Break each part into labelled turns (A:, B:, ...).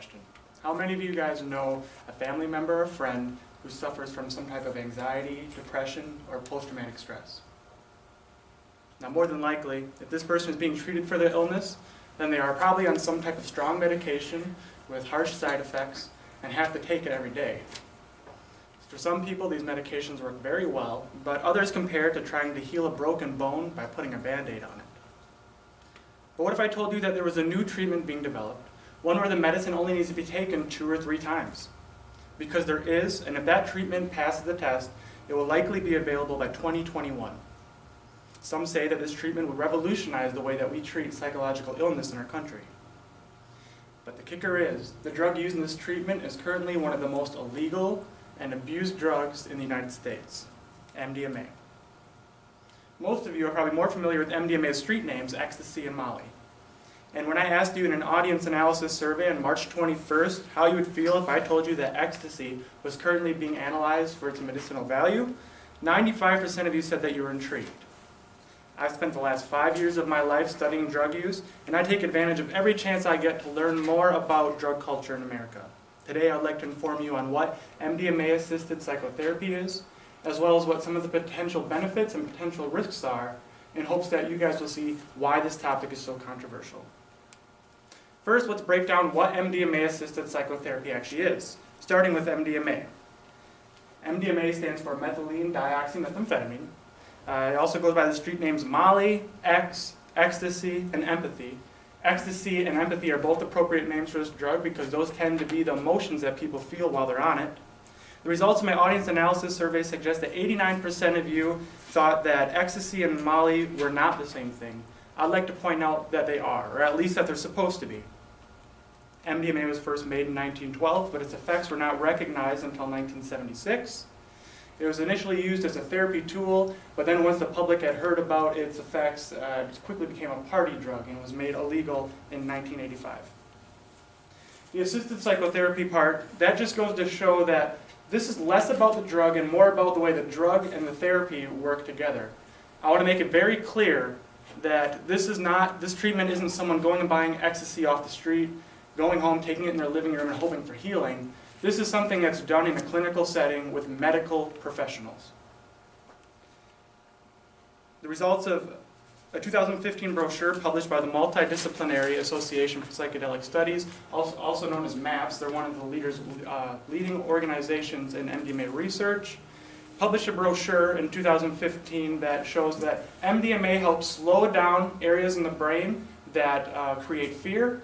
A: question. How many of you guys know a family member or friend who suffers from some type of anxiety, depression, or post-traumatic stress? Now, more than likely, if this person is being treated for their illness, then they are probably on some type of strong medication with harsh side effects and have to take it every day. For some people, these medications work very well, but others compare it to trying to heal a broken bone by putting a Band-Aid on it. But what if I told you that there was a new treatment being developed, one where the medicine only needs to be taken 2 or 3 times? Because there is, and if that treatment passes the test, it will likely be available by 2021. Some say that this treatment would revolutionize the way that we treat psychological illness in our country. But the kicker is, the drug used in this treatment is currently one of the most illegal and abused drugs in the United States, MDMA. Most of you are probably more familiar with MDMA's street names, ecstasy and Molly. And when I asked you in an audience analysis survey on March 21st how you would feel if I told you that ecstasy was currently being analyzed for its medicinal value, 95% of you said that you were intrigued. I've spent the last 5 years of my life studying drug use, and I take advantage of every chance I get to learn more about drug culture in America. Today I'd like to inform you on what MDMA-assisted psychotherapy is, as well as what some of the potential benefits and potential risks are, in hopes that you guys will see why this topic is so controversial. First, let's break down what MDMA-assisted psychotherapy actually is, starting with MDMA. MDMA stands for methylene dioxymethamphetamine. It also goes by the street names Molly, X, ecstasy, and empathy. Ecstasy and empathy are both appropriate names for this drug because those tend to be the emotions that people feel while they're on it. The results of my audience analysis survey suggest that 89% of you thought that ecstasy and Molly were not the same thing. I'd like to point out that they are, or at least that they're supposed to be. MDMA was first made in 1912, but its effects were not recognized until 1976. It was initially used as a therapy tool, but then once the public had heard about its effects, it quickly became a party drug and was made illegal in 1985. The assisted psychotherapy part, that just goes to show that this is less about the drug and more about the way the drug and the therapy work together. I want to make it very clear that this treatment isn't someone going and buying ecstasy off the street, going home, taking it in their living room and hoping for healing. This is something that's done in a clinical setting with medical professionals. The results of a 2015 brochure published by the Multidisciplinary Association for Psychedelic Studies, also known as MAPS, they're one of the leading organizations in MDMA research, published a brochure in 2015 that shows that MDMA helps slow down areas in the brain that create fear,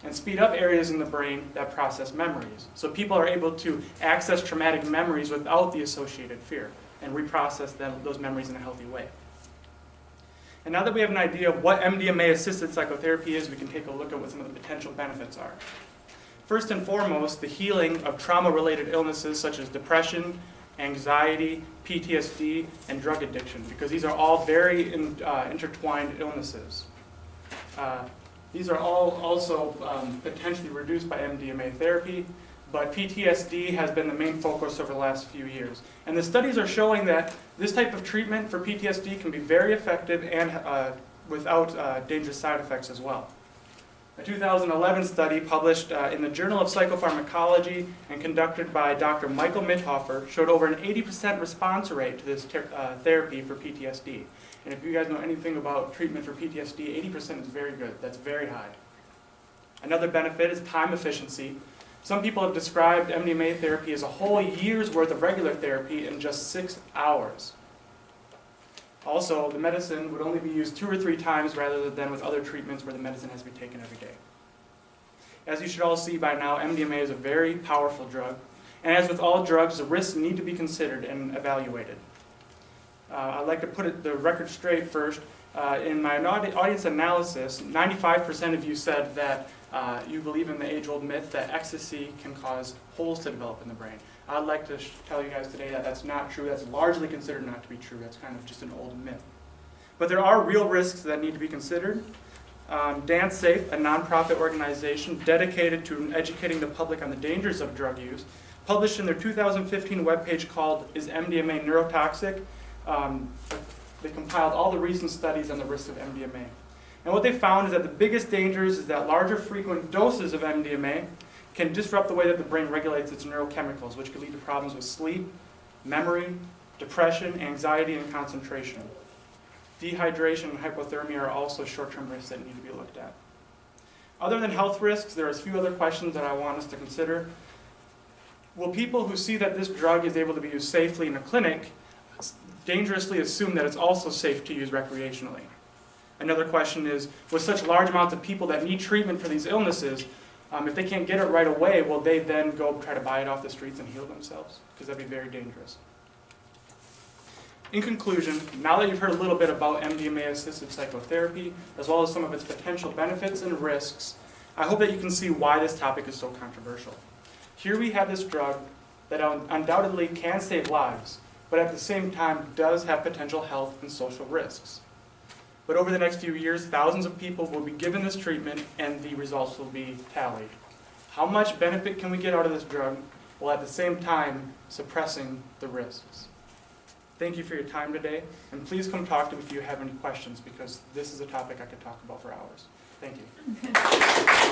A: and speed up areas in the brain that process memories. So people are able to access traumatic memories without the associated fear and reprocess those memories in a healthy way. And now that we have an idea of what MDMA-assisted psychotherapy is, we can take a look at what some of the potential benefits are. First and foremost, the healing of trauma-related illnesses such as depression, anxiety, PTSD, and drug addiction, because these are all very intertwined illnesses. These are all also potentially reduced by MDMA therapy, but PTSD has been the main focus over the last few years. And the studies are showing that this type of treatment for PTSD can be very effective and without dangerous side effects as well. A 2011 study published in the Journal of Psychopharmacology and conducted by Dr. Michael Mithoefer showed over an 80% response rate to this therapy for PTSD. And if you guys know anything about treatment for PTSD, 80% is very good. That's very high. Another benefit is time efficiency. Some people have described MDMA therapy as a whole year's worth of regular therapy in just 6 hours. Also, the medicine would only be used 2 or 3 times rather than with other treatments where the medicine has to be taken every day. As you should all see by now, MDMA is a very powerful drug. And as with all drugs, the risks need to be considered and evaluated. I'd like to put the record straight first. In my audience analysis, 95% of you said that you believe in the age-old myth that ecstasy can cause holes to develop in the brain. I'd like to tell you guys today that that's not true. That's largely considered not to be true. That's kind of just an old myth. But there are real risks that need to be considered. Dance Safe, a nonprofit organization dedicated to educating the public on the dangers of drug use, published in their 2015 webpage called Is MDMA Neurotoxic? They compiled all the recent studies on the risks of MDMA. And what they found is that the biggest dangers is that larger frequent doses of MDMA can disrupt the way that the brain regulates its neurochemicals, which could lead to problems with sleep, memory, depression, anxiety, and concentration. Dehydration and hypothermia are also short-term risks that need to be looked at. Other than health risks, there are a few other questions that I want us to consider. Will people who see that this drug is able to be used safely in a clinic dangerously assume that it's also safe to use recreationally? Another question is, with such large amounts of people that need treatment for these illnesses, if they can't get it right away, will they then go try to buy it off the streets and heal themselves? Because that'd be very dangerous. In conclusion, now that you've heard a little bit about MDMA-assisted psychotherapy, as well as some of its potential benefits and risks, I hope that you can see why this topic is so controversial. Here we have this drug that undoubtedly can save lives, but at the same time does have potential health and social risks. But over the next few years, thousands of people will be given this treatment and the results will be tallied. How much benefit can we get out of this drug while at the same time suppressing the risks? Thank you for your time today, and please come talk to me if you have any questions, because this is a topic I could talk about for hours. Thank you.